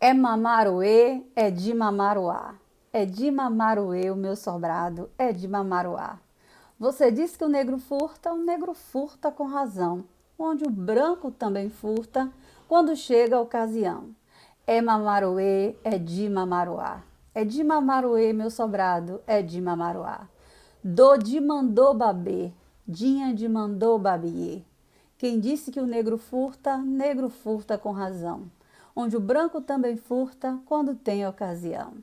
É mamaroê, é de mamaroá. É de mamaroê o meu sobrado, é de mamaroá. Você diz que o negro furta com razão, onde o branco também furta, quando chega a ocasião. É mamaroê, é de mamaroá. É de mamaroê meu sobrado, é de mamaroá. Do de mandou babê, dinha de mandou babiê. Quem disse que o negro furta com razão, onde o branco também furta quando tem ocasião.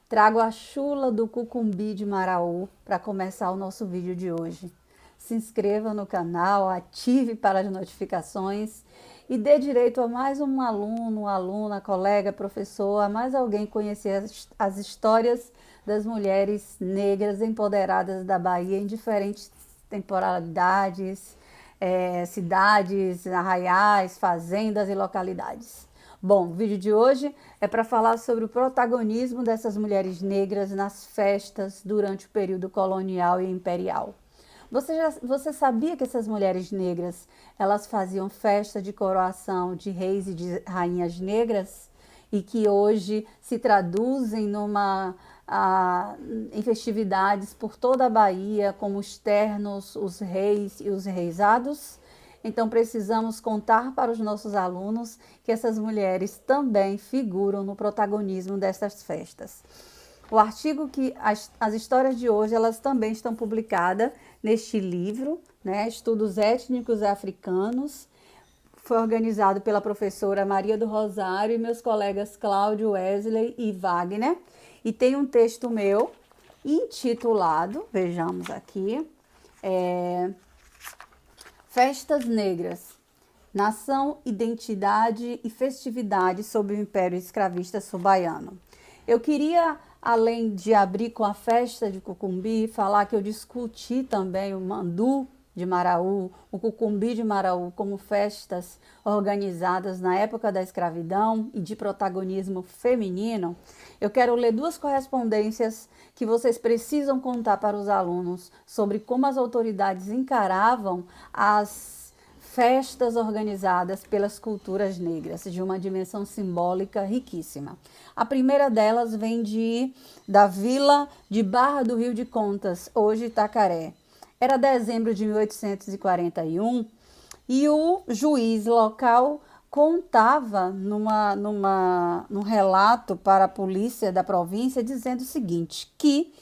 Trago a chula do cucumbi de Maraú para começar o nosso vídeo de hoje. Se inscreva no canal, ative para as notificações e dê direito a mais um aluno, aluna, colega, professor, a mais alguém conhecer as histórias das mulheres negras empoderadas da Bahia em diferentes temporalidades, cidades, arraiais, fazendas e localidades. Bom, o vídeo de hoje é para falar sobre o protagonismo dessas mulheres negras nas festas durante o período colonial e imperial. Você sabia que essas mulheres negras, elas faziam festa de coroação de reis e de rainhas negras? E que hoje se traduzem em festividades por toda a Bahia, como os ternos, os reis e os reisados? Então, precisamos contar para os nossos alunos que essas mulheres também figuram no protagonismo dessas festas. O artigo que as histórias de hoje, elas também estão publicadas neste livro, né, Estudos Étnicos Africanos. Foi organizado pela professora Maria do Rosário e meus colegas Cláudio, Wesley e Wagner. E tem um texto meu intitulado, vejamos aqui, Festas Negras, Nação, Identidade e Festividade sob o Império Escravista Sul-Baiano. Eu queria, além de abrir com a festa de Cucumbi, falar que eu discuti também o Mandu de Maraú, o Cucumbi de Maraú, como festas organizadas na época da escravidão e de protagonismo feminino. Eu quero ler duas correspondências que vocês precisam contar para os alunos sobre como as autoridades encaravam as festas organizadas pelas culturas negras, de uma dimensão simbólica riquíssima. A primeira delas vem da vila de Barra do Rio de Contas, hoje Itacaré. Era dezembro de 1841 e o juiz local contava num relato para a polícia da província dizendo o seguinte, que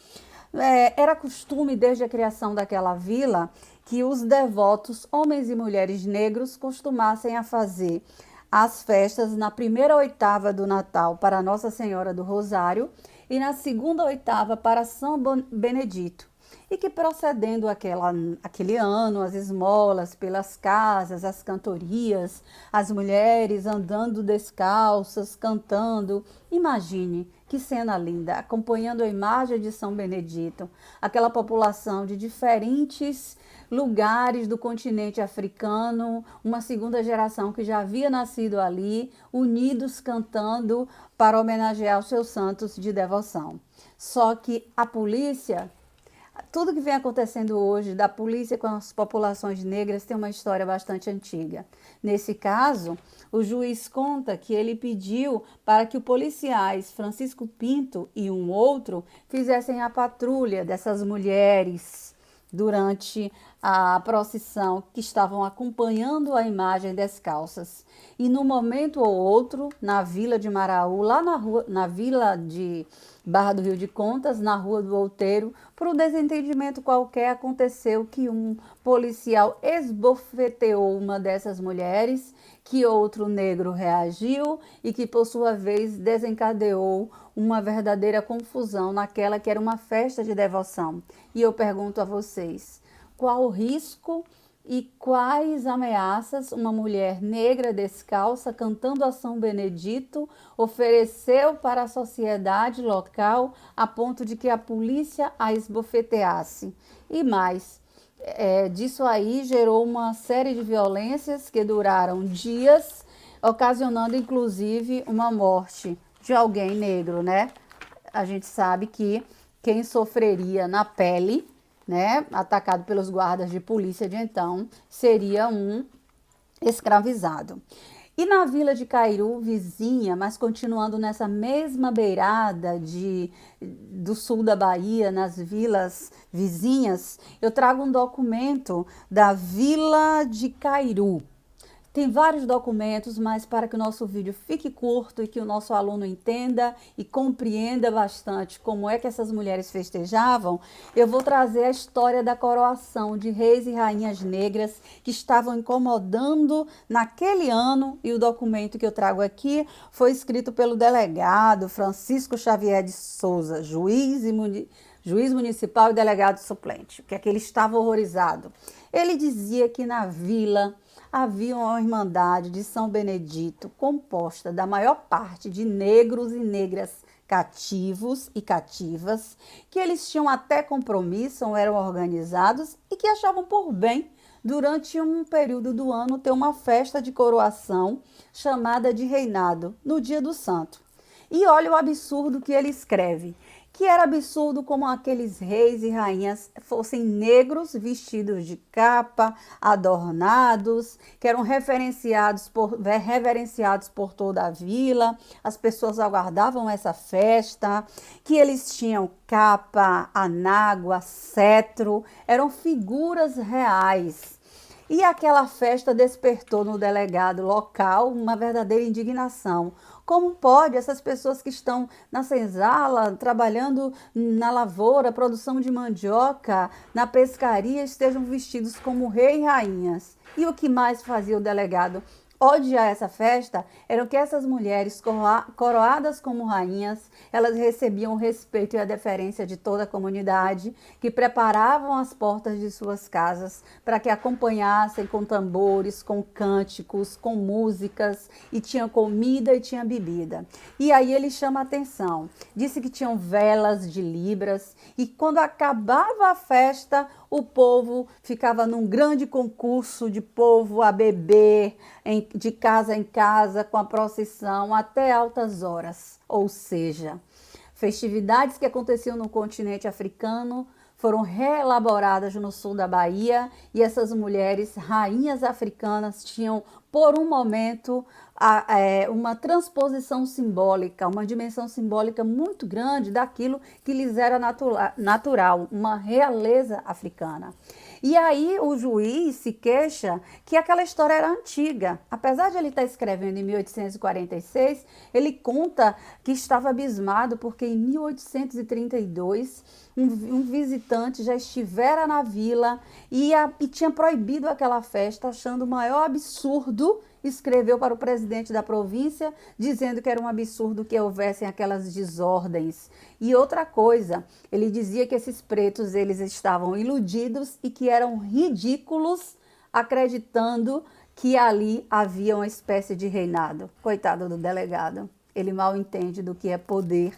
era costume desde a criação daquela vila que os devotos, homens e mulheres negros, costumassem a fazer as festas na primeira oitava do Natal para Nossa Senhora do Rosário e na segunda oitava para São Benedito. E que procedendo aquele ano, as esmolas pelas casas, as cantorias, as mulheres andando descalças, cantando. Imagine que cena linda, acompanhando a imagem de São Benedito, aquela população de diferentes lugares do continente africano, uma segunda geração que já havia nascido ali, unidos cantando para homenagear os seus santos de devoção. Só que a polícia, tudo que vem acontecendo hoje da polícia com as populações negras tem uma história bastante antiga. Nesse caso, o juiz conta que ele pediu para que os policiais Francisco Pinto e um outro fizessem a patrulha dessas mulheres durante a procissão, que estavam acompanhando a imagem descalças. E no momento ou outro, na vila de Maraú, lá na vila de Barra do Rio de Contas, na Rua do Outeiro, por um desentendimento qualquer, aconteceu que um policial esbofeteou uma dessas mulheres, que outro negro reagiu e que, por sua vez, desencadeou uma verdadeira confusão naquela que era uma festa de devoção. E eu pergunto a vocês, qual o risco e quais ameaças uma mulher negra descalça cantando a São Benedito ofereceu para a sociedade local a ponto de que a polícia a esbofeteasse? E mais, disso aí gerou uma série de violências que duraram dias, ocasionando inclusive uma morte de alguém negro, né? A gente sabe que quem sofreria na pele, né, atacado pelos guardas de polícia de então, seria um escravizado. E na vila de Cairu, vizinha, mas continuando nessa mesma beirada do sul da Bahia, nas vilas vizinhas, eu trago um documento da vila de Cairu. Tem vários documentos, mas para que o nosso vídeo fique curto e que o nosso aluno entenda e compreenda bastante como é que essas mulheres festejavam, eu vou trazer a história da coroação de reis e rainhas negras que estavam incomodando naquele ano, e o documento que eu trago aqui foi escrito pelo delegado Francisco Xavier de Souza, juiz municipal e delegado suplente, que ele estava horrorizado. Ele dizia que na vila havia uma irmandade de São Benedito composta da maior parte de negros e negras cativos e cativas, que eles tinham até compromisso, eram organizados e que achavam por bem, durante um período do ano, ter uma festa de coroação chamada de reinado, no dia do santo. E olha o absurdo que ele escreve, que era absurdo como aqueles reis e rainhas fossem negros, vestidos de capa, adornados, que eram reverenciados por toda a vila, as pessoas aguardavam essa festa, que eles tinham capa, anágua, cetro, eram figuras reais. E aquela festa despertou no delegado local uma verdadeira indignação. Como pode essas pessoas que estão na senzala, trabalhando na lavoura, produção de mandioca, na pescaria, estejam vestidos como rei e rainhas? E o que mais fazia o delegado odiar essa festa era que essas mulheres coroadas como rainhas, elas recebiam o respeito e a deferência de toda a comunidade, que preparavam as portas de suas casas para que acompanhassem com tambores, com cânticos, com músicas, e tinha comida e tinha bebida. E aí ele chama a atenção, disse que tinham velas de libras, e quando acabava a festa, o povo ficava num grande concurso de povo a beber, de casa em casa, com a procissão, até altas horas. Ou seja, festividades que aconteciam no continente africano foram reelaboradas no sul da Bahia, e essas mulheres, rainhas africanas, tinham, por um momento, uma transposição simbólica, uma dimensão simbólica muito grande daquilo que lhes era natural, uma realeza africana. E aí o juiz se queixa que aquela história era antiga. Apesar de ele estar escrevendo em 1846, ele conta que estava abismado porque em 1832 um visitante já estivera na vila e tinha proibido aquela festa, achando o maior absurdo. Escreveu para o presidente da província, dizendo que era um absurdo que houvessem aquelas desordens. E outra coisa, ele dizia que esses pretos, eles estavam iludidos e que eram ridículos, acreditando que ali havia uma espécie de reinado. Coitado do delegado, ele mal entende do que é poder,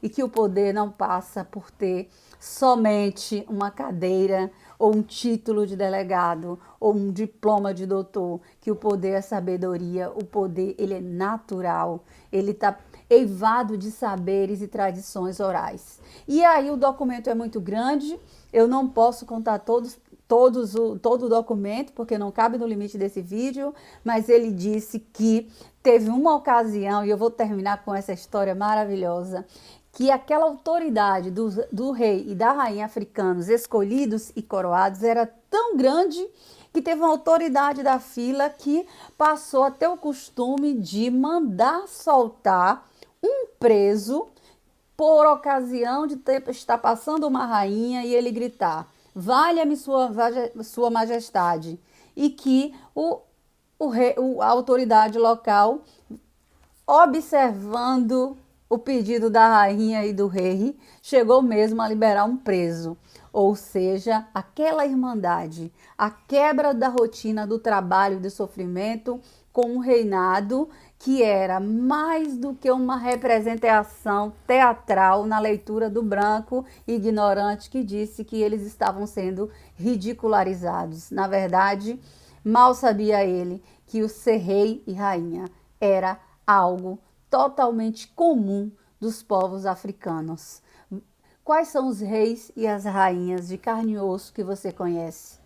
e que o poder não passa por ter somente uma cadeira ou um título de delegado ou um diploma de doutor, que o poder é sabedoria, o poder ele é natural, ele está eivado de saberes e tradições orais. E aí o documento é muito grande, eu não posso contar todo o documento, porque não cabe no limite desse vídeo, mas ele disse que teve uma ocasião, e eu vou terminar com essa história maravilhosa, que aquela autoridade do rei e da rainha africanos escolhidos e coroados era tão grande que teve uma autoridade da fila que passou a ter o costume de mandar soltar um preso por ocasião de estar passando uma rainha e ele gritar: "Valha-me sua majestade", e que a autoridade local, observando o pedido da rainha e do rei, chegou mesmo a liberar um preso. Ou seja, aquela irmandade, a quebra da rotina do trabalho e do sofrimento com um reinado que era mais do que uma representação teatral na leitura do branco ignorante que disse que eles estavam sendo ridicularizados. Na verdade, mal sabia ele que o ser rei e rainha era algo totalmente comum dos povos africanos. Quais são os reis e as rainhas de carne e osso que você conhece?